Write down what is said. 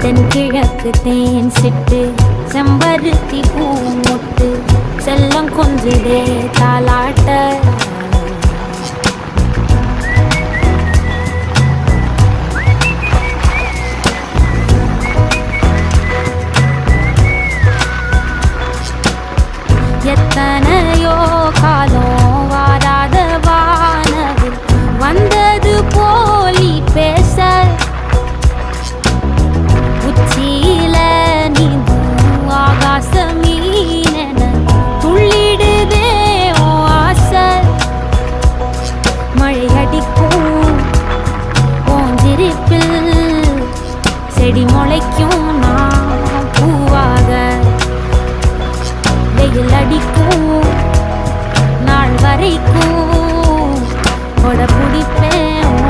தென்கிழக்கு தேன் சிட்டு செம்பருத்தி பூ முட்டு செல்லம் கொஞ்சிடே தாலாட்ட எத்தனையோ காலம் வாராத வானவில் வந்தது போலி பேச உச்சியில நீந்தும் ஆகாச மீனென துள்ளிடுதே ஓ ஆசை மழை அடிக்கும் போஞ்சிருப்பில் செடி முளைக்கும் நான் பூவாக வெயில் அடிக்கும் நாள் வரைக்கும் கொடை பிடிப்பேன்